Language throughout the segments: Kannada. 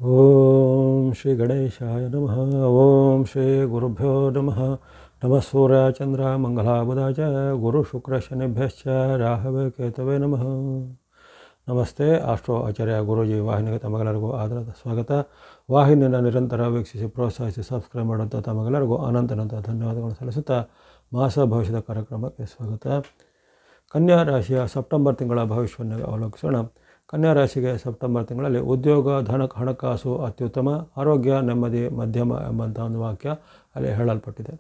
ಓಂ ಶ್ರೀ ಗಣೇಶಾಯ ನಮಃ. ಓಂ ಶ್ರೀ ಗುರುಭ್ಯೋ ನಮಃ. ನಮಃ ಸೂರ್ಯ ಚಂದ್ರ ಮಂಗಲಾಬುಧಾಚ ಗುರು ಶುಕ್ರ ಶನಿಭ್ಯಶ್ಚ ರಾಹವೇ ಕೇತವೇ ನಮಃ. ನಮಸ್ತೆ. ಆಸ್ಟ್ರೋ ಆಚಾರ್ಯ ಗುರೂಜಿ ವಾಹಿನಿಗೆ ತಮಗೆಲ್ಲರಿಗೂ ಆದರದ ಸ್ವಾಗತ. ವಾಹಿನಿಯನ್ನು ನಿರಂತರ ವೀಕ್ಷಿಸಿ ಪ್ರೋತ್ಸಾಹಿಸಿ ಸಬ್ಸ್ಕ್ರೈಬ್ ಮಾಡುವಂಥ ತಮಗೆಲ್ಲರಿಗೂ ಅನಂತ ಧನ್ಯವಾದಗಳು ಸಲ್ಲಿಸುತ್ತಾ ಮಾಸ ಭವಿಷ್ಯದ ಕಾರ್ಯಕ್ರಮಕ್ಕೆ ಸ್ವಾಗತ. ಕನ್ಯಾ ರಾಶಿಯ ಸೆಪ್ಟೆಂಬರ್ ತಿಂಗಳ ಭವಿಷ್ಯವನ್ನು ಅವಲೋಕಿಸೋಣ. ಕನ್ಯಾ ರಾಶಿಗೆ ಸೆಪ್ಟೆಂಬರ್ ತಿಂಗಳಲ್ಲಿ ಉದ್ಯೋಗ, ಹಣಕಾಸು ಅತ್ಯುತ್ತಮ, ಆರೋಗ್ಯ ನೆಮ್ಮದಿ ಮಧ್ಯಮ ಎಂಬಂಥ ಒಂದು ವಾಕ್ಯ ಅಲ್ಲಿ ಹೇಳಲ್ಪಟ್ಟಿದೆ.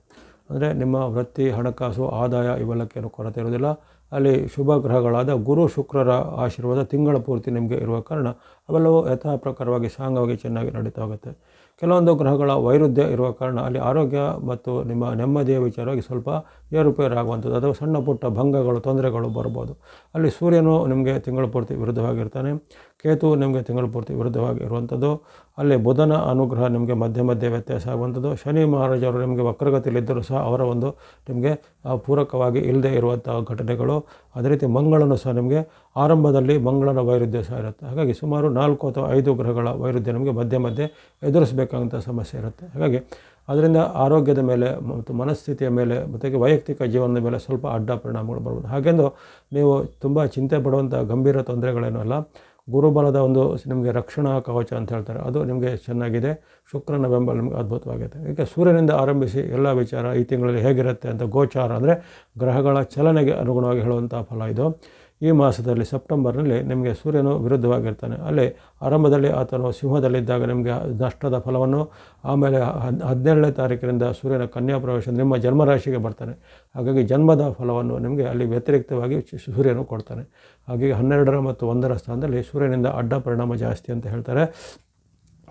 ಅಂದರೆ ನಿಮ್ಮ ವೃತ್ತಿ, ಹಣಕಾಸು, ಆದಾಯ ಇವೆಲ್ಲಕ್ಕೇನು ಕೊರತೆ ಇರುವುದಿಲ್ಲ. ಅಲ್ಲಿ ಶುಭ ಗ್ರಹಗಳಾದ ಗುರು ಶುಕ್ರರ ಆಶೀರ್ವಾದ ತಿಂಗಳ ಪೂರ್ತಿ ನಿಮಗೆ ಇರುವ ಕಾರಣ ಅವೆಲ್ಲವೂ ಯಥಾ ಪ್ರಕಾರವಾಗಿ ಸಾಂಗವಾಗಿ ಚೆನ್ನಾಗಿ ನಡೀತಾ ಹೋಗುತ್ತೆ. ಕೆಲವೊಂದು ಗ್ರಹಗಳ ವೈರುಧ್ಯ ಇರುವ ಕಾರಣ ಅಲ್ಲಿ ಆರೋಗ್ಯ ಮತ್ತು ನಿಮ್ಮ ನೆಮ್ಮದಿಯ ವಿಚಾರವಾಗಿ ಸ್ವಲ್ಪ ಏರುಪೇರಾಗುವಂಥದ್ದು ಅಥವಾ ಸಣ್ಣ ಪುಟ್ಟ ಭಂಗಗಳು, ತೊಂದರೆಗಳು ಬರ್ಬೋದು. ಅಲ್ಲಿ ಸೂರ್ಯನು ನಿಮಗೆ ತಿಂಗಳ ಪೂರ್ತಿ ವಿರುದ್ಧವಾಗಿರ್ತಾನೆ, ಕೇತು ನಿಮಗೆ ತಿಂಗಳ ಪೂರ್ತಿ ವಿರುದ್ಧವಾಗಿ ಇರುವಂಥದ್ದು. ಅಲ್ಲಿ ಬುಧನ ಅನುಗ್ರಹ ನಿಮಗೆ ಮಧ್ಯೆ ವ್ಯತ್ಯಾಸ ಆಗುವಂಥದ್ದು. ಶನಿ ಮಹಾರಾಜರು ನಿಮಗೆ ವಕ್ರಗತಿಯಲ್ಲಿದ್ದರೂ ಸಹ ಅವರ ಒಂದು ನಿಮಗೆ ಪೂರಕವಾಗಿ ಇಲ್ಲದೆ ಇರುವಂಥ ಘಟನೆಗಳು. ಅದೇ ರೀತಿ ಮಂಗಳನು ಸಹ ನಿಮಗೆ ಆರಂಭದಲ್ಲಿ ಮಂಗಳನ ವೈರುಧ್ಯ ಸಹ ಇರುತ್ತೆ. ಹಾಗಾಗಿ ಸುಮಾರು 4 ಅಥವಾ 5 ಗ್ರಹಗಳ ವೈರುಧ್ಯ ನಮಗೆ ಮಧ್ಯೆ ಎದುರಿಸಬೇಕಾದಂಥ ಸಮಸ್ಯೆ ಇರುತ್ತೆ. ಹಾಗಾಗಿ ಅದರಿಂದ ಆರೋಗ್ಯದ ಮೇಲೆ ಮತ್ತು ಮನಸ್ಥಿತಿಯ ಮೇಲೆ ಮತ್ತು ವೈಯಕ್ತಿಕ ಜೀವನದ ಮೇಲೆ ಸ್ವಲ್ಪ ಅಡ್ಡ ಪರಿಣಾಮಗಳು ಬರ್ಬೋದು. ಹಾಗೆಂದು ನೀವು ತುಂಬ ಚಿಂತೆ ಪಡುವಂಥ ಗಂಭೀರ ತೊಂದರೆಗಳೇನೂ ಅಲ್ಲ. ಗುರುಬಲದ ಒಂದು ನಿಮಗೆ ರಕ್ಷಣಾ ಕವಚ ಅಂತ ಹೇಳ್ತಾರೆ, ಅದು ನಿಮಗೆ ಚೆನ್ನಾಗಿದೆ. ಶುಕ್ರನ ಬೆಂಬಲ ನಿಮಗೆ ಅದ್ಭುತವಾಗಿದೆ. ಈಗ ಸೂರ್ಯನಿಂದ ಆರಂಭಿಸಿ ಎಲ್ಲ ವಿಚಾರ ಈ ತಿಂಗಳಲ್ಲಿ ಹೇಗಿರುತ್ತೆ ಅಂತ ಗೋಚಾರ ಅಂದರೆ ಗ್ರಹಗಳ ಚಲನೆಗೆ ಅನುಗುಣವಾಗಿ ಹೇಳುವಂಥ ಫಲ ಇದು. ಈ ಮಾಸದಲ್ಲಿ ಸೆಪ್ಟೆಂಬರ್ನಲ್ಲಿ ನಿಮಗೆ ಸೂರ್ಯನು ವಿರುದ್ಧವಾಗಿರ್ತಾನೆ. ಅಲ್ಲಿ ಆರಂಭದಲ್ಲಿ ಆತನು ಸಿಂಹದಲ್ಲಿದ್ದಾಗ ನಿಮಗೆ ನಷ್ಟದ ಫಲವನ್ನು, ಆಮೇಲೆ 17ನೇ ತಾರೀಕಿನಿಂದ ಸೂರ್ಯನ ಕನ್ಯಾ ಪ್ರವೇಶ ನಿಮ್ಮ ಜನ್ಮರಾಶಿಗೆ ಬರ್ತಾನೆ. ಹಾಗಾಗಿ ಜನ್ಮದ ಫಲವನ್ನು ನಿಮಗೆ ಅಲ್ಲಿ ವ್ಯತಿರಿಕ್ತವಾಗಿ ಸೂರ್ಯನು ಕೊಡ್ತಾನೆ. ಹಾಗಾಗಿ 12 ಮತ್ತು 1ರ ಸ್ಥಾನದಲ್ಲಿ ಸೂರ್ಯನಿಂದ ಅಡ್ಡ ಪರಿಣಾಮ ಜಾಸ್ತಿ ಅಂತ ಹೇಳ್ತಾರೆ.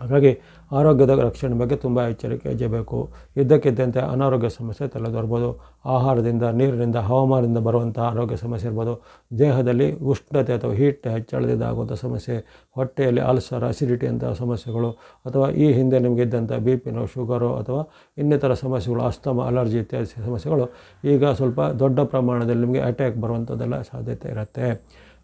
ಹಾಗಾಗಿ ಆರೋಗ್ಯದ ರಕ್ಷಣೆ ಬಗ್ಗೆ ತುಂಬ ಎಚ್ಚರಿಕೆ ವಹಿಸಬೇಕು. ಇದ್ದಕ್ಕಿದ್ದಂತೆ ಅನಾರೋಗ್ಯ ಸಮಸ್ಯೆ ತಲೆದೋರ್ಬೋದು. ಆಹಾರದಿಂದ, ನೀರಿನಿಂದ, ಹವಾಮಾನದಿಂದ ಬರುವಂಥ ಆರೋಗ್ಯ ಸಮಸ್ಯೆ ಇರ್ಬೋದು. ದೇಹದಲ್ಲಿ ಉಷ್ಣತೆ ಅಥವಾ ಹೀಟ್ ಹೆಚ್ಚಳದಿಂದ ಆಗುವಂಥ ಸಮಸ್ಯೆ, ಹೊಟ್ಟೆಯಲ್ಲಿ ಅಲ್ಸರ್, ಅಸಿಡಿಟಿ ಅಂಥ ಸಮಸ್ಯೆಗಳು, ಅಥವಾ ಈ ಹಿಂದೆ ನಿಮಗೆ ಇದ್ದಂಥ BP, ಶುಗರು ಅಥವಾ ಇನ್ನಿತರ ಸಮಸ್ಯೆಗಳು, ಅಸ್ತಮ, ಅಲರ್ಜಿ ಇತ್ಯಾದಿ ಸಮಸ್ಯೆಗಳು ಈಗ ಸ್ವಲ್ಪ ದೊಡ್ಡ ಪ್ರಮಾಣದಲ್ಲಿ ನಿಮಗೆ ಅಟ್ಯಾಕ್ ಬರುವಂಥದ್ದೆಲ್ಲ ಸಾಧ್ಯತೆ ಇರುತ್ತೆ.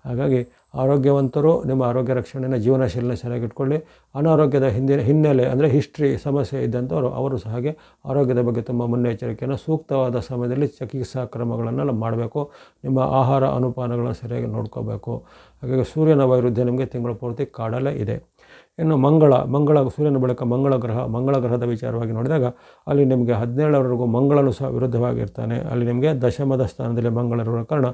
ಹಾಗಾಗಿ ಆರೋಗ್ಯವಂತರು ನಿಮ್ಮ ಆರೋಗ್ಯ ರಕ್ಷಣೆಯನ್ನು, ಜೀವನ ಶೈಲಿನ ಸರಿಯಾಗಿಟ್ಕೊಳ್ಳಿ. ಅನಾರೋಗ್ಯದ ಹಿನ್ನೆಲೆ ಅಂದರೆ ಹಿಸ್ಟ್ರಿ ಸಮಸ್ಯೆ ಇದ್ದಂಥವರು ಅವರು ಸಹ ಹಾಗೆ ಆರೋಗ್ಯದ ಬಗ್ಗೆ ತುಂಬ ಮುನ್ನೆಚ್ಚರಿಕೆಯನ್ನು ಸೂಕ್ತವಾದ ಸಮಯದಲ್ಲಿ ಚಿಕಿತ್ಸಾ ಕ್ರಮಗಳನ್ನೆಲ್ಲ ಮಾಡಬೇಕು. ನಿಮ್ಮ ಆಹಾರ ಅನುಪಾನಗಳನ್ನು ಸರಿಯಾಗಿ ನೋಡ್ಕೋಬೇಕು. ಹಾಗಾಗಿ ಸೂರ್ಯನ ವೈರುಧ್ಯ ನಿಮಗೆ ತಿಂಗಳ ಪೂರ್ತಿ ಕಾಡಲೇ ಇದೆ. ಇನ್ನು ಮಂಗಳ ಸೂರ್ಯನ ಬಳಿಕ ಮಂಗಳ ಗ್ರಹದ ವಿಚಾರವಾಗಿ ನೋಡಿದಾಗ ಅಲ್ಲಿ ನಿಮಗೆ 17ರವರೆಗೂ ಮಂಗಳನು ಸಹ ವಿರುದ್ಧವಾಗಿರ್ತಾನೆ. ಅಲ್ಲಿ ನಿಮಗೆ ದಶಮದ ಸ್ಥಾನದಲ್ಲಿ ಮಂಗಳರಿರುವ ಕಾರಣ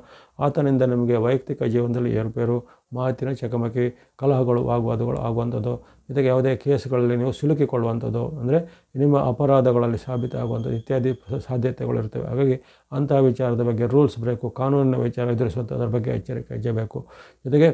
ಆತನಿಂದ ನಿಮಗೆ ವೈಯಕ್ತಿಕ ಜೀವನದಲ್ಲಿ ಏರುಪೇರು, ಮಾತಿನ ಚಕಮಕಿ, ಕಲಹಗಳು, ವಾಗ್ವಾದಗಳು ಆಗುವಂಥದ್ದು. ಜೊತೆಗೆ ಯಾವುದೇ ಕೇಸ್ಗಳಲ್ಲಿ ನೀವು ಸಿಲುಕಿಕೊಳ್ಳುವಂಥದ್ದು, ಅಂದರೆ ನಿಮ್ಮ ಅಪರಾಧಗಳಲ್ಲಿ ಸಾಬೀತಾಗುವಂಥದ್ದು ಇತ್ಯಾದಿ ಸಾಧ್ಯತೆಗಳಿರ್ತವೆ. ಹಾಗಾಗಿ ಅಂತಹ ವಿಚಾರದ ಬಗ್ಗೆ ರೂಲ್ಸ್ ಬ್ರೇಕು, ಕಾನೂನಿನ ವಿಚಾರ ಎದುರಿಸುವಂಥದ್ರ ಬಗ್ಗೆ ಎಚ್ಚರಿಕೆ ವಹಿಸಬೇಕು. ಜೊತೆಗೆ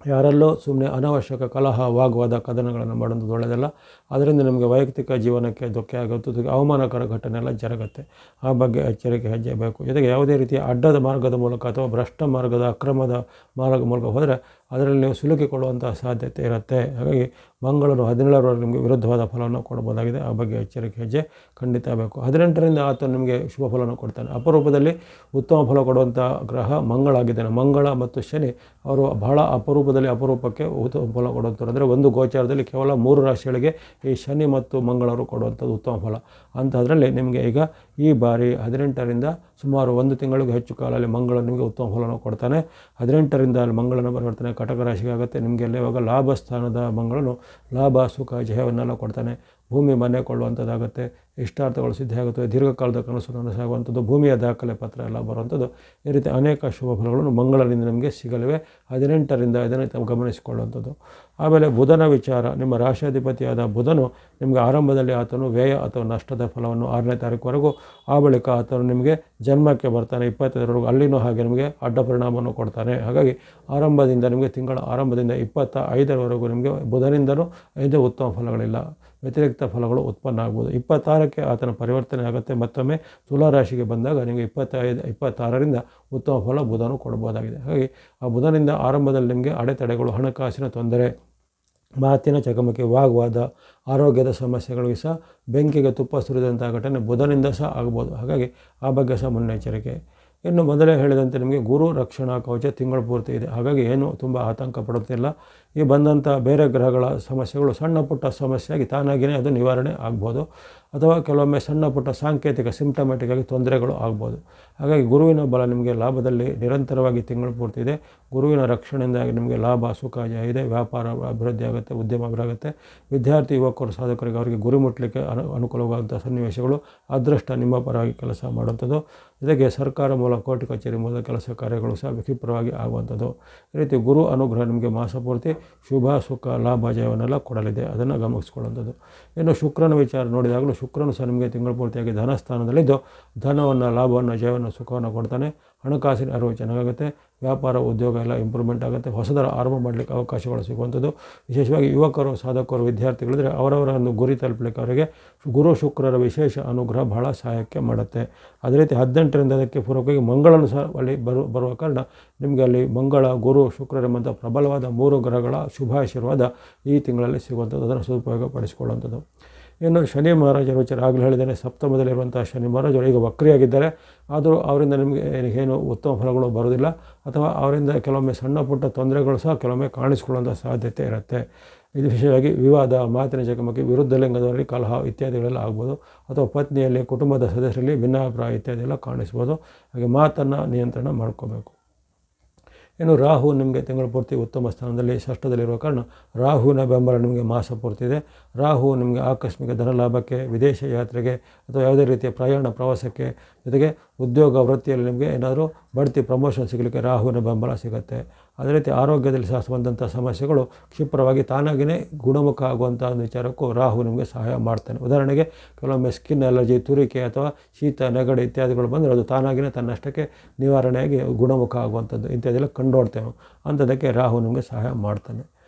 ಯಾರಲ್ಲೂ ಸುಮ್ಮನೆ ಅನಾವಶ್ಯಕ ಕಲಹ, ವಾಗ್ವಾದ, ಕದನಗಳನ್ನು ಮಾಡುವಂಥದ್ದು ಒಳ್ಳೆಯದಲ್ಲ. ಅದರಿಂದ ನಿಮಗೆ ವೈಯಕ್ತಿಕ ಜೀವನಕ್ಕೆ ಧಕ್ಕೆ ಆಗುತ್ತೆ, ಅವಮಾನಕರ ಘಟನೆ ಎಲ್ಲ ಜರುಗುತ್ತೆ. ಆ ಬಗ್ಗೆ ಎಚ್ಚರಿಕೆ ವಹಿಸಬೇಕು. ಜೊತೆಗೆ ಯಾವುದೇ ರೀತಿಯ ಅಡ್ಡದ ಮಾರ್ಗದ ಮೂಲಕ ಅಥವಾ ಭ್ರಷ್ಟ ಮಾರ್ಗದ, ಅಕ್ರಮದ ಮಾರ್ಗದ ಮೂಲಕ ಹೋದರೆ ಅದರಲ್ಲಿ ನೀವು ಸಿಲುಕಿಕೊಳ್ಳುವಂಥ ಸಾಧ್ಯತೆ ಇರುತ್ತೆ. ಹಾಗಾಗಿ ಮಂಗಳನು 17ರವರೆಗೆ ನಿಮಗೆ ವಿರುದ್ಧವಾದ ಫಲವನ್ನು ಕೊಡ್ಬೋದಾಗಿದೆ. ಆ ಬಗ್ಗೆ ಎಚ್ಚರಿಕೆ ಹೆಜ್ಜೆ ಖಂಡಿತ ಬೇಕು. 18ರಿಂದ ಆತ ನಿಮಗೆ ಶುಭ ಫಲವನ್ನು ಕೊಡ್ತಾನೆ. ಅಪರೂಪದಲ್ಲಿ ಉತ್ತಮ ಫಲ ಕೊಡುವಂಥ ಗ್ರಹ ಮಂಗಳಾಗಿದ್ದಾನೆ. ಮಂಗಳ ಮತ್ತು ಶನಿ ಅವರು ಬಹಳ ಅಪರೂಪಕ್ಕೆ ಉತ್ತಮ ಫಲ ಕೊಡುವಂಥವ್ರು. ಅಂದರೆ ಒಂದು ಗೋಚಾರದಲ್ಲಿ ಕೇವಲ 3 ರಾಶಿಗಳಿಗೆ ಈ ಶನಿ ಮತ್ತು ಮಂಗಳವರು ಕೊಡುವಂಥದ್ದು ಉತ್ತಮ ಫಲ. ಅಂಥದ್ರಲ್ಲಿ ನಿಮಗೆ ಈಗ ಈ ಬಾರಿ 18ರಿಂದ ಸುಮಾರು 1 ತಿಂಗಳಿಗೂ ಹೆಚ್ಚು ಕಾಲದಲ್ಲಿ ಮಂಗಳ ನಿಮಗೆ ಉತ್ತಮ ಫಲವನ್ನು ಕೊಡ್ತಾನೆ. 18ರಿಂದ ಮಂಗಳನ ಪರಿವರ್ತನೆ ಕಟಕ ರಾಶಿಗೆ ಆಗುತ್ತೆ. ನಿಮಗೆ ಇವಾಗ ಲಾಭ ಸ್ಥಾನದ ಮಂಗಳನು ಲಾಭ, ಸುಖ, ಜಯವನ್ನೆಲ್ಲ ಕೊಡ್ತಾನೆ. ಭೂಮಿ ಮನೆ ಕೊಳ್ಳುವಂಥದ್ದಾಗುತ್ತೆ, ಇಷ್ಟಾರ್ಥಗಳು ಸಿದ್ಧಿ ಆಗುತ್ತವೆ, ದೀರ್ಘಕಾಲದ ಕನಸು ನನಸಾಗುವಂಥದ್ದು, ಭೂಮಿಯ ದಾಖಲೆ ಪತ್ರ ಎಲ್ಲ ಬರುವಂಥದ್ದು. ಈ ರೀತಿ ಅನೇಕ ಶುಭ ಫಲಗಳನ್ನು ಮಂಗಳನಿಂದ ನಿಮಗೆ ಸಿಗಲಿವೆ. 18ರಿಂದ ಇದನ್ನು ತಾವು ಗಮನಿಸಿಕೊಳ್ಳುವಂಥದ್ದು. ಆಮೇಲೆ ಬುಧನ ವಿಚಾರ. ನಿಮ್ಮ ರಾಶಿಯಾಧಿಪತಿಯಾದ ಬುಧನು ನಿಮಗೆ ಆರಂಭದಲ್ಲಿ ಆತನು ವ್ಯಯ ಅಥವಾ ನಷ್ಟದ ಫಲವನ್ನು 6ನೇ ತಾರೀಕುವರೆಗೂ, ಆ ಬಳಿಕ ಆತನು ನಿಮಗೆ ಜನ್ಮಕ್ಕೆ ಬರ್ತಾನೆ 25ರವರೆಗೂ. ಅಲ್ಲಿನೂ ಹಾಗೆ ನಿಮಗೆ ಅಡ್ಡ ಪರಿಣಾಮವನ್ನು ಕೊಡ್ತಾನೆ. ಹಾಗಾಗಿ ಆರಂಭದಿಂದ ನಿಮಗೆ ತಿಂಗಳ ಆರಂಭದಿಂದ 25ರವರೆಗೂ ನಿಮಗೆ ಬುಧನಿಂದಲೂ ಇದು ಉತ್ತಮ ಫಲಗಳಿಲ್ಲ, ವ್ಯತಿರಿಕ್ತ ಫಲಗಳು ಉತ್ಪನ್ನ ಆಗ್ಬೋದು. 26ಕ್ಕೆ ಆತನ ಪರಿವರ್ತನೆ ಆಗುತ್ತೆ. ಮತ್ತೊಮ್ಮೆ ತುಲಾರಾಶಿಗೆ ಬಂದಾಗ ನಿಮಗೆ 26ರಿಂದ ಉತ್ತಮ ಫಲ ಬುಧನು ಕೊಡ್ಬೋದಾಗಿದೆ. ಹಾಗಾಗಿ ಆ ಬುಧನಿಂದ ಆರಂಭದಲ್ಲಿ ನಿಮಗೆ ಅಡೆತಡೆಗಳು, ಹಣಕಾಸಿನ ತೊಂದರೆ, ಮಾತಿನ ಚಕಮಕಿ, ವಾಗ್ವಾದ, ಆರೋಗ್ಯದ ಸಮಸ್ಯೆಗಳಿಗೆ ಸಹ ಬೆಂಕಿಗೆ ತುಪ್ಪ ಸುರಿದಂಥ ಘಟನೆ ಬುಧನಿಂದ ಸಹ ಆಗ್ಬೋದು. ಹಾಗಾಗಿ ಆ ಬಗ್ಗೆ ಸಹ ಮುನ್ನೆಚ್ಚರಿಕೆ. ಇನ್ನು ಮೊದಲೇ ಹೇಳಿದಂತೆ ನಿಮಗೆ ಗುರು ರಕ್ಷಣಾ ಕವಚ ತಿಂಗಳ ಪೂರ್ತಿ ಇದೆ. ಹಾಗಾಗಿ ಏನು ತುಂಬ ಆತಂಕ ಪಡುತ್ತಿಲ್ಲ. ಈ ಬಂದಂಥ ಬೇರೆ ಗ್ರಹಗಳ ಸಮಸ್ಯೆಗಳು ಸಣ್ಣ ಪುಟ್ಟ ಸಮಸ್ಯೆಯಾಗಿ ತಾನಾಗಿಯೇ ಅದು ನಿವಾರಣೆ ಆಗ್ಬೋದು, ಅಥವಾ ಕೆಲವೊಮ್ಮೆ ಸಣ್ಣ ಪುಟ್ಟ ಸಾಂಕೇತಿಕ ಸಿಂಪ್ಟಮ್ಯಾಟಿಕ್ ಆಗಿ ತೊಂದರೆಗಳು ಆಗ್ಬೋದು. ಹಾಗಾಗಿ ಗುರುವಿನ ಬಲ ನಿಮಗೆ ಲಾಭದಲ್ಲಿ ನಿರಂತರವಾಗಿ ತಿಂಗಳು ಪೂರ್ತಿ ಇದೆ. ಗುರುವಿನ ರಕ್ಷಣೆಯಿಂದಾಗಿ ನಿಮಗೆ ಲಾಭ ಸುಖ ಜಯ ಇದೆ. ವ್ಯಾಪಾರ ಅಭಿವೃದ್ಧಿ ಆಗುತ್ತೆ, ಉದ್ಯಮ ಅಭಿವೃದ್ಧಿ ಆಗುತ್ತೆ. ವಿದ್ಯಾರ್ಥಿ ಯುವಕರು ಸಾಧಕರಿಗೆ ಅವರಿಗೆ ಗುರಿ ಮುಟ್ಟಲಿಕ್ಕೆ ಅನುಕೂಲವಾಗುವಂಥ ಸನ್ನಿವೇಶಗಳು, ಅದೃಷ್ಟ ನಿಮ್ಮ ಪರವಾಗಿ ಕೆಲಸ ಮಾಡುವಂಥದ್ದು. ಜೊತೆಗೆ ಸರ್ಕಾರ ಮೂಲ ಕೋರ್ಟ್ ಕಚೇರಿ ಮೂಲಕ ಕೆಲಸ ಕಾರ್ಯಗಳು ಸಹ ಕ್ಷಿಪ್ರವಾಗಿ ಆಗುವಂಥದ್ದು. ಈ ರೀತಿ ಗುರು ಅನುಗ್ರಹ ನಿಮಗೆ ಮಾಸಪೂರ್ತಿ ಶುಭ ಸುಖ ಲಾಭ ಜಯವನ್ನೆಲ್ಲ ಕೊಡಲಿದೆ, ಅದನ್ನು ಗಮನಿಸ್ಕೊಳ್ಳುವಂಥದ್ದು. ಇನ್ನು ಶುಕ್ರನ ವಿಚಾರ ನೋಡಿದಾಗಲೂ ಶುಕ್ರನು ಸಹ ನಿಮಗೆ ತಿಂಗಳು ಪೂರ್ತಿಯಾಗಿ ಧನಸ್ಥಾನದಲ್ಲಿದ್ದು ಧನವನ್ನು ಲಾಭವನ್ನು ಜಯವನ್ನು ಸುಖವನ್ನು ಕೊಡ್ತಾನೆ. ಹಣಕಾಸಿನ ಅರಿವು ಚೆನ್ನಾಗುತ್ತೆ, ವ್ಯಾಪಾರ ಉದ್ಯೋಗ ಎಲ್ಲ ಇಂಪ್ರೂವ್ಮೆಂಟ್ ಆಗುತ್ತೆ, ಹೊಸದರ ಆರಂಭ ಮಾಡಲಿಕ್ಕೆ ಅವಕಾಶಗಳು ಸಿಗುವಂಥದ್ದು. ವಿಶೇಷವಾಗಿ ಯುವಕರು ಸಾಧಕರು ವಿದ್ಯಾರ್ಥಿಗಳಿದ್ರೆ ಅವರವರ ಒಂದು ಗುರಿ ತಲುಪಲಿಕ್ಕೆ ಅವರಿಗೆ ಗುರು ಶುಕ್ರರ ವಿಶೇಷ ಅನುಗ್ರಹ ಬಹಳ ಸಹಾಯಕ್ಕೆ ಮಾಡುತ್ತೆ. ಅದೇ ರೀತಿ 18ರಿಂದ ಅದಕ್ಕೆ ಪೂರ್ವಕವಾಗಿ ಮಂಗಳನು ಸಹ ಅಲ್ಲಿ ಬರುವ ಕಾರಣ ನಿಮಗೆ ಅಲ್ಲಿ ಮಂಗಳ ಗುರು ಶುಕ್ರರೆಂಬಂಥ ಪ್ರಬಲವಾದ 3 ಗ್ರಹಗಳ ಶುಭಾಶೀರ್ವಾದ ಈ ತಿಂಗಳಲ್ಲಿ ಸಿಗುವಂಥದ್ದು, ಅದನ್ನು ಸದುಪಯೋಗ ಪಡಿಸಿಕೊಳ್ಳುವಂಥದ್ದು. ಇನ್ನು ಶನಿ ಮಹಾರಾಜರ ವಿಚಾರ ಆಗಲೇ ಹೇಳಿದ್ದೇನೆ. ಸಪ್ತಮದಲ್ಲಿರುವಂಥ ಶನಿ ಮಹಾರಾಜರು ಈಗ ವಕ್ರಿಯಾಗಿದ್ದಾರೆ. ಆದರೂ ಅವರಿಂದ ನಿಮಗೆ ಏನು ಉತ್ತಮ ಫಲಗಳು ಬರೋದಿಲ್ಲ, ಅಥವಾ ಅವರಿಂದ ಕೆಲವೊಮ್ಮೆ ಸಣ್ಣ ಪುಟ್ಟ ತೊಂದರೆಗಳು ಸಹ ಕೆಲವೊಮ್ಮೆ ಕಾಣಿಸ್ಕೊಳ್ಳುವಂಥ ಸಾಧ್ಯತೆ ಇರುತ್ತೆ. ಇದು ವಿಶೇಷವಾಗಿ ವಿವಾದ, ಮಾತಿನ ಚಕಮಕಿ, ವಿರುದ್ಧ ಲಿಂಗದವರಲ್ಲಿ ಕಲಹ ಇತ್ಯಾದಿಗಳೆಲ್ಲ ಆಗ್ಬೋದು, ಅಥವಾ ಪತ್ನಿಯಲ್ಲಿ ಕುಟುಂಬದ ಸದಸ್ಯರಲ್ಲಿ ಭಿನ್ನಾಭಿಪ್ರಾಯ ಇತ್ಯಾದಿ ಎಲ್ಲ ಕಾಣಿಸ್ಬೋದು. ಹಾಗೆ ಮಾತನ್ನು ನಿಯಂತ್ರಣ ಮಾಡ್ಕೋಬೇಕು. ಇನ್ನು ರಾಹು ನಿಮಗೆ ತಿಂಗಳು ಪೂರ್ತಿ ಉತ್ತಮ ಸ್ಥಾನದಲ್ಲಿ ಷಷ್ಠದಲ್ಲಿರುವ ಕಾರಣ ರಾಹುವಿನ ಬೆಂಬಲ ನಿಮಗೆ ಮಾಸ ಪೂರ್ತಿ ಇದೆ. ರಾಹು ನಿಮಗೆ ಆಕಸ್ಮಿಕ ಧನಲಾಭಕ್ಕೆ, ವಿದೇಶ ಯಾತ್ರೆಗೆ, ಅಥವಾ ಯಾವುದೇ ರೀತಿಯ ಪ್ರಯಾಣ ಪ್ರವಾಸಕ್ಕೆ, ಜೊತೆಗೆ ಉದ್ಯೋಗ ವೃತ್ತಿಯಲ್ಲಿ ನಿಮಗೆ ಏನಾದರೂ ಬಡ್ತಿ ಪ್ರಮೋಷನ್ ಸಿಗಲಿಕ್ಕೆ ರಾಹುವಿನ ಬೆಂಬಲ ಸಿಗುತ್ತೆ. ಅದೇ ರೀತಿ ಆರೋಗ್ಯದಲ್ಲಿ ಸಹ ಬಂದಂಥ ಸಮಸ್ಯೆಗಳು ಕ್ಷಿಪ್ರವಾಗಿ ತಾನಾಗಿಯೇ ಗುಣಮುಖ ಆಗುವಂಥ ಒಂದು ವಿಚಾರಕ್ಕೂ ರಾಹು ನಿಮಗೆ ಸಹಾಯ ಮಾಡ್ತಾನೆ. ಉದಾಹರಣೆಗೆ ಕೆಲವೊಮ್ಮೆ ಸ್ಕಿನ್ ಅಲರ್ಜಿ, ತುರಿಕೆ ಅಥವಾ ಶೀತ ನೆಗಡಿ ಇತ್ಯಾದಿಗಳು ಬಂದರೆ ಅದು ತಾನಾಗಿಯೇ ತನ್ನಷ್ಟಕ್ಕೆ ನಿವಾರಣೆಯಾಗಿ ಗುಣಮುಖ ಆಗುವಂಥದ್ದು ಇಂಥದ್ದೆಲ್ಲ ಕಂಡುಕೊಳ್ತೇವೆ. ಅಂಥದ್ದಕ್ಕೆ ರಾಹು ನಿಮಗೆ ಸಹಾಯ ಮಾಡ್ತಾನೆ.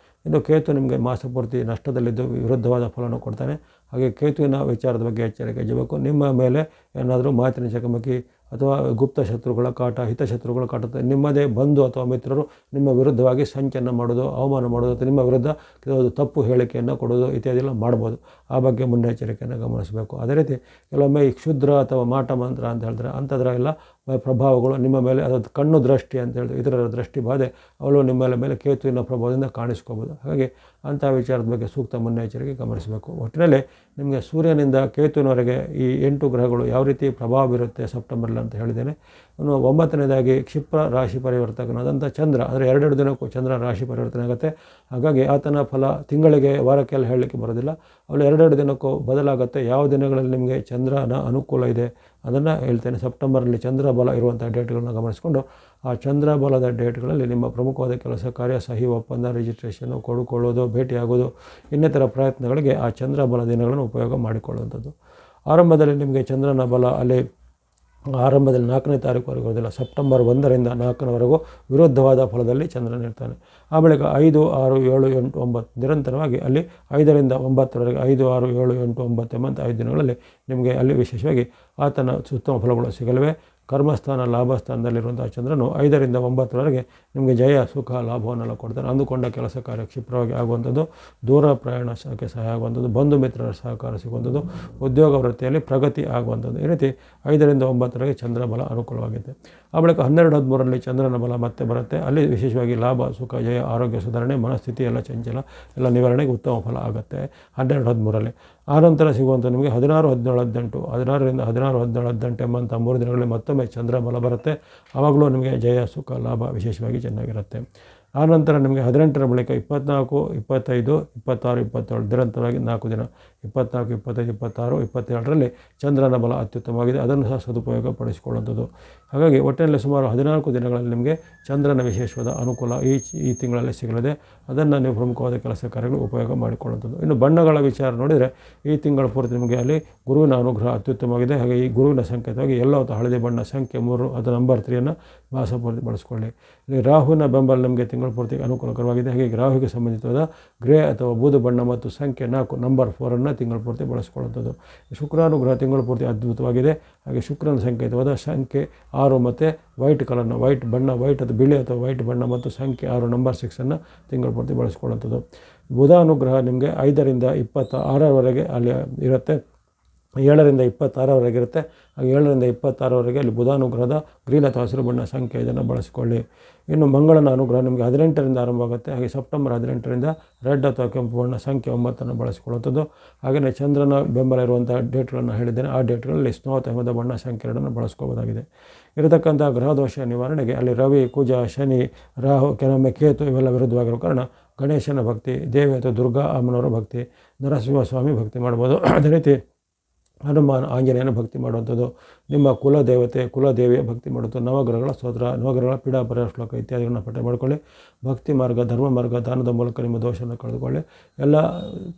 ಇನ್ನು ಕೇತು ನಿಮಗೆ ಮಾಸಪೂರ್ತಿ ನಷ್ಟದಲ್ಲಿದ್ದು ವಿರುದ್ಧವಾದ ಫಲವನ್ನು ಕೊಡ್ತಾನೆ. ಹಾಗೆ ಕೇತುವಿನ ವಿಚಾರದ ಬಗ್ಗೆ ಎಚ್ಚರಿಕೆ ವಹಿಸಬೇಕು. ನಿಮ್ಮ ಮೇಲೆ ಏನಾದರೂ ಮಾತಿನ ಚಕಮಕಿ ಅಥವಾ ಗುಪ್ತ ಶತ್ರುಗಳ ಕಾಟ, ಹಿತಶತ್ರುಗಳ ಕಾಟ, ನಿಮ್ಮದೇ ಬಂಧು ಅಥವಾ ಮಿತ್ರರು ನಿಮ್ಮ ವಿರುದ್ಧವಾಗಿ ಸಂಚನ್ನು ಮಾಡೋದು, ಅವಮಾನ ಮಾಡೋದು, ಅಥವಾ ನಿಮ್ಮ ವಿರುದ್ಧ ಕೆಲವು ತಪ್ಪು ಹೇಳಿಕೆಯನ್ನು ಕೊಡೋದು ಇತ್ಯಾದಿ ಎಲ್ಲ ಮಾಡ್ಬೋದು. ಆ ಬಗ್ಗೆ ಮುನ್ನೆಚ್ಚರಿಕೆಯನ್ನು ಗಮನಿಸಬೇಕು. ಅದೇ ರೀತಿ ಕೆಲವೊಮ್ಮೆ ಈ ಕ್ಷುದ್ರ ಅಥವಾ ಮಾಟ ಮಂತ್ರ ಅಂತ ಹೇಳ್ತಾರೆ, ಅಂಥದ್ರ ಎಲ್ಲ ಪ್ರಭಾವಗಳು ನಿಮ್ಮ ಮೇಲೆ, ಅದು ಕಣ್ಣು ದೃಷ್ಟಿ ಅಂತ ಹೇಳಿದ್ರೆ ಇತರರ ದೃಷ್ಟಿ ಬಾಧೆ ಅವಳು ನಿಮ್ಮ ಮೇಲೆ ಕೇತುವಿನ ಪ್ರಭಾವದಿಂದ ಕಾಣಿಸ್ಕೋಬೋದು. ಹಾಗಾಗಿ ಅಂಥ ವಿಚಾರದ ಬಗ್ಗೆ ಸೂಕ್ತ ಮುನ್ನೆಚ್ಚರಿಕೆ ಗಮನಿಸಬೇಕು. ಒಟ್ಟಿನಲ್ಲಿ ನಿಮಗೆ ಸೂರ್ಯನಿಂದ ಕೇತುವಿನವರೆಗೆ ಈ 8 ಗ್ರಹಗಳು ಯಾವ ರೀತಿ ಪ್ರಭಾವ ಬೀರುತ್ತೆ ಸೆಪ್ಟೆಂಬರಲ್ಲಿ ಅಂತ ಹೇಳಿದ್ದೇನೆ. ಇನ್ನು 9ನೇದಾಗಿ ಕ್ಷಿಪ್ರ ರಾಶಿ ಪರಿವರ್ತಕನಾದಂಥ ಚಂದ್ರ, ಅಂದರೆ 2 ದಿನಕ್ಕೂ ಚಂದ್ರ ರಾಶಿ ಪರಿವರ್ತನೆ ಆಗುತ್ತೆ. ಹಾಗಾಗಿ ಆತನ ಫಲ ತಿಂಗಳಿಗೆ ವಾರಕ್ಕೆಲ್ಲ ಹೇಳಲಿಕ್ಕೆ ಬರೋದಿಲ್ಲ, ಅವಳು 2 ದಿನಕ್ಕೂ ಬದಲಾಗುತ್ತೆ. ಯಾವ ದಿನಗಳಲ್ಲಿ ನಿಮಗೆ ಚಂದ್ರನ ಅನುಕೂಲ ಇದೆ ಅದನ್ನು ಹೇಳ್ತೇನೆ. ಸೆಪ್ಟೆಂಬರಲ್ಲಿ ಚಂದ್ರ ಬಲ ಇರುವಂಥ ಡೇಟ್ಗಳನ್ನ ಗಮನಿಸಿಕೊಂಡು ಆ ಚಂದ್ರ ಬಲದ ಡೇಟ್ಗಳಲ್ಲಿ ನಿಮ್ಮ ಪ್ರಮುಖವಾದ ಕೆಲಸ ಕಾರ್ಯ, ಸಹಿ ಒಪ್ಪಂದ, ರಿಜಿಸ್ಟ್ರೇಷನ್ನು, ಕೊಡುಕೊಳ್ಳೋದು, ಭೇಟಿಯಾಗೋದು ಇನ್ನಿತರ ಪ್ರಯತ್ನಗಳಿಗೆ ಆ ಚಂದ್ರ ಬಲ ದಿನಗಳನ್ನು ಉಪಯೋಗ ಮಾಡಿಕೊಳ್ಳುವಂಥದ್ದು. ಆರಂಭದಲ್ಲಿ ನಿಮಗೆ ಚಂದ್ರನ ಬಲ ಅಲ್ಲಿ ಆರಂಭದಲ್ಲಿ 4ನೇ ತಾರೀಕುವರೆಗೂ ಇರೋದಿಲ್ಲ. ಸೆಪ್ಟೆಂಬರ್ 1ರಿಂದ 4ರವರೆಗೂ ವಿರುದ್ಧವಾದ ಫಲದಲ್ಲಿ ಚಂದ್ರನಿರ್ತಾನೆ. ಆ ಬಳಿಕ 5, 6, 7, 8, 9 ನಿರಂತರವಾಗಿ ಅಲ್ಲಿ 5ರಿಂದ 9ರವರೆಗೆ 5, 6, 7, 8, 9 ಎಂಬಂಥ 5 ದಿನಗಳಲ್ಲಿ ನಿಮಗೆ ಅಲ್ಲಿ ವಿಶೇಷವಾಗಿ ಆತನ ಉತ್ತಮ ಫಲಗಳು ಸಿಗಲಿವೆ. ಕರ್ಮಸ್ಥಾನ ಲಾಭಸ್ಥಾನದಲ್ಲಿರುವಂಥ ಚಂದ್ರನು 5ರಿಂದ 9ರವರೆಗೆ ನಿಮಗೆ ಜಯ ಸುಖ ಲಾಭವನ್ನೆಲ್ಲ ಕೊಡ್ತಾನೆ. ಅಂದುಕೊಂಡ ಕೆಲಸ ಕಾರ್ಯ ಕ್ಷಿಪ್ರವಾಗಿ ಆಗುವಂಥದ್ದು, ದೂರ ಪ್ರಯಾಣಕ್ಕೆ ಸಹಾಯ ಆಗುವಂಥದ್ದು, ಬಂಧು ಮಿತ್ರರ ಸಹಕಾರ ಸಿಗುವಂಥದ್ದು, ಉದ್ಯೋಗ ವೃತ್ತಿಯಲ್ಲಿ ಪ್ರಗತಿ ಆಗುವಂಥದ್ದು. ಈ ರೀತಿ 5ರಿಂದ 9ರವರೆಗೆ ಚಂದ್ರ ಬಲ ಅನುಕೂಲವಾಗಿದೆ. ಆ ಬಳಿಕ 12, 13ರಲ್ಲಿ ಚಂದ್ರನ ಬಲ ಮತ್ತೆ ಬರುತ್ತೆ. ಅಲ್ಲಿ ವಿಶೇಷವಾಗಿ ಲಾಭ ಸುಖ ಜಯ ಆರೋಗ್ಯ ಸುಧಾರಣೆ, ಮನಸ್ಥಿತಿ ಎಲ್ಲ ಚಂಚಲ ಎಲ್ಲ ನಿವಾರಣೆಗೆ ಉತ್ತಮ ಫಲ ಆಗುತ್ತೆ 12, 13ರಲ್ಲಿ. ಆನಂತರ ಸಿಗುವಂಥ ನಿಮಗೆ 16, 17, 18, 16ರಿಂದ 16, 17, 18 ಎಂಬಂಥ 3 ದಿನಗಳಲ್ಲಿ ಮತ್ತೊಮ್ಮೆ ಚಂದ್ರ ಬಲ ಬರುತ್ತೆ. ಆವಾಗಲೂ ನಿಮಗೆ ಜಯ ಸುಖ ಲಾಭ ವಿಶೇಷವಾಗಿ ಚೆನ್ನಾಗಿರುತ್ತೆ. ಆನಂತರ ನಿಮಗೆ 18ರ ಬಳಿಕ 24, 25, 26, 27 ನಿರಂತರವಾಗಿ 4 ದಿನ 24, 25, 26, 27ರಲ್ಲಿ ಚಂದ್ರನ ಬಲ ಅತ್ಯುತ್ತಮವಾಗಿದೆ. ಅದನ್ನು ಸಹ ಸದುಪಯೋಗ ಪಡಿಸಿಕೊಳ್ಳುವಂಥದ್ದು. ಹಾಗಾಗಿ ಒಟ್ಟಿನಲ್ಲಿ ಸುಮಾರು 14 ದಿನಗಳಲ್ಲಿ ನಿಮಗೆ ಚಂದ್ರನ ವಿಶೇಷವಾದ ಅನುಕೂಲ ಈ ತಿಂಗಳಲ್ಲಿ ಸಿಗಲಿದೆ. ಅದನ್ನು ನೀವು ಪ್ರಮುಖವಾದ ಕೆಲಸ ಕಾರ್ಯಗಳು ಉಪಯೋಗ ಮಾಡಿಕೊಳ್ಳುವಂಥದ್ದು. ಇನ್ನು ಬಣ್ಣಗಳ ವಿಚಾರ ನೋಡಿದರೆ ಈ ತಿಂಗಳ ಪೂರ್ತಿ ನಿಮಗೆ ಅಲ್ಲಿ ಗುರುವಿನ ಅನುಗ್ರಹ ಅತ್ಯುತ್ತಮವಾಗಿದೆ. ಹಾಗೆ ಈ ಗುರುವಿನ ಸಂಕೇತವಾಗಿ ಎಲ್ಲೋ ಹಳದಿ ಬಣ್ಣ ಸಂಖ್ಯೆ 3 ಅದು ನಂಬರ್ 3ಯನ್ನು ಮಾಸಪೂರ್ತಿ ಬಳಸ್ಕೊಳ್ಳಿ. ಇಲ್ಲಿ ರಾಹುವಿನ ಬೆಂಬಲ ನಿಮಗೆ ತಿಂಗಳ ಪೂರ್ತಿ ಅನುಕೂಲಕರವಾಗಿದೆ. ಹಾಗೆ ರಾಹುವಿಗೆ ಸಂಬಂಧಿತವಾದ ಗ್ರೇ ಅಥವಾ ಬೂದು ಬಣ್ಣ ಮತ್ತು ಸಂಖ್ಯೆ 4 ನಂಬರ್ 4ಅನ್ನು ತಿಂಗಳ ಪೂರ್ತಿ ಬಳಸ್ಕೊಳ್ಳುವಂಥದ್ದು. ಶುಕ್ರಾನುಗ್ರಹ ತಿಂಗಳ ಪೂರ್ತಿ ಅದ್ಭುತವಾಗಿದೆ. ಹಾಗೆ ಶುಕ್ರನ ಸಂಕೇತವಾದ ಸಂಖ್ಯೆ 6 ಮತ್ತು ವೈಟ್ ಕಲರ್ನ ವೈಟ್ ಬಣ್ಣ, ವೈಟ್ ಅಥವಾ ಬಿಳಿ ಅಥವಾ ವೈಟ್ ಬಣ್ಣ ಮತ್ತು ಸಂಖ್ಯೆ 6 ನಂಬರ್ 6ಅನ್ನು ತಿಂಗಳ ಪೂರ್ತಿ ಬಳಸ್ಕೊಳ್ಳುವಂಥದ್ದು. ಬುಧ ಅನುಗ್ರಹ ನಿಮಗೆ 5ರಿಂದ 26ರವರೆಗೆ ಅಲ್ಲಿ ಇರುತ್ತೆ. 7ರಿಂದ 26ರವರೆಗೆ ಇರುತ್ತೆ. ಆ 7ರಿಂದ 26ರವರೆಗೆ ಅಲ್ಲಿ ಬುಧಾನುಗ್ರಹದ ಗ್ರೀನ್ ಅಥವಾ ಹಸಿರು ಬಣ್ಣ ಸಂಖ್ಯೆ ಇದನ್ನು ಬಳಸಿಕೊಳ್ಳಿ. ಇನ್ನು ಮಂಗಳನ ಅನುಗ್ರಹ ನಿಮಗೆ 18ರಿಂದ ಆರಂಭ ಆಗುತ್ತೆ. ಹಾಗೆ ಸೆಪ್ಟೆಂಬರ್ 18ರಿಂದ ರೆಡ್ ಅಥವಾ ಕೆಂಪು ಬಣ್ಣ ಸಂಖ್ಯೆ 9 ಬಳಸಿಕೊಳ್ಳುವಂಥದ್ದು. ಹಾಗೆಯೇ ಚಂದ್ರನ ಬೆಂಬಲ ಇರುವಂಥ ಡೇಟ್ಗಳನ್ನು ಹೇಳಿದ್ದೇನೆ. ಆ ಡೇಟ್ಗಳಲ್ಲಿ ಸ್ನೋ ಅಥವಾ ಹಿಮದ ಬಣ್ಣ ಸಂಖ್ಯೆ 2 ಬಳಸ್ಕೋಬೋದಾಗಿದೆ. ಇರತಕ್ಕಂಥ ಗ್ರಹದೋಷ ನಿವಾರಣೆಗೆ ಅಲ್ಲಿ ರವಿ, ಕುಜ, ಶನಿ, ರಾಹು, ಕೆಲವೊಮ್ಮೆ ಕೇತು ಇವೆಲ್ಲ ವಿರುದ್ಧವಾಗಿರೋ ಕಾರಣ ಗಣೇಶನ ಭಕ್ತಿ, ದೇವಿ ಅಥವಾ ದುರ್ಗಾ ಅಮ್ಮನವರ ಭಕ್ತಿ, ನರಸಿಂಹಸ್ವಾಮಿ ಭಕ್ತಿ ಮಾಡ್ಬೋದು. ಅದೇ ರೀತಿ ಹನುಮಾನ್, ಆಂಜನೇಯನ ಭಕ್ತಿ ಮಾಡುವಂಥದ್ದು, ನಿಮ್ಮ ಕುಲದೇವತೆ ಕುಲದೇವಿಯ ಭಕ್ತಿ ಮಾಡುವಂಥದ್ದು, ನವಗ್ರಹಗಳ ಸ್ತೋತ್ರ, ನವಗ್ರಹಗಳ ಪೀಡಾ ಪರಿಹಾರ ಶ್ಲೋಕ ಇತ್ಯಾದಿಗಳನ್ನು ಪಠೆ ಮಾಡಿಕೊಳ್ಳಿ. ಭಕ್ತಿ ಮಾರ್ಗ, ಧರ್ಮ ಮಾರ್ಗ, ದಾನದ ಮೂಲಕ ನಿಮ್ಮ ದೋಷವನ್ನು ಕಳೆದುಕೊಳ್ಳಿ. ಎಲ್ಲ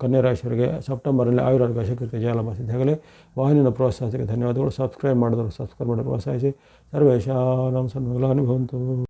ಕನ್ಯಾ ರಾಶಿಯವರಿಗೆ ಸೆಪ್ಟೆಂಬರಲ್ಲಿ ಆಯುರಾರೋಗ್ಯ ಶಕ್ತಿ ಜಯಲಾಭ ಸಿದ್ಧಿಯಾಗಲಿ. ವಾಹಿನಿಯನ್ನು ಪ್ರೋತ್ಸಾಹಿಸಿಗೆ ಧನ್ಯವಾದಗಳು. ಸಬ್ಸ್ಕ್ರೈಬ್ ಮಾಡಿದ್ರು ಸಬ್ಸ್ಕ್ರೈಬ್ ಮಾಡಿ ಪ್ರೋತ್ಸಾಹಿಸಿ. ಸರ್ವೇಶಾಂ ಸನ್ಮಂಗಳಾನಿ ಭವಂತು.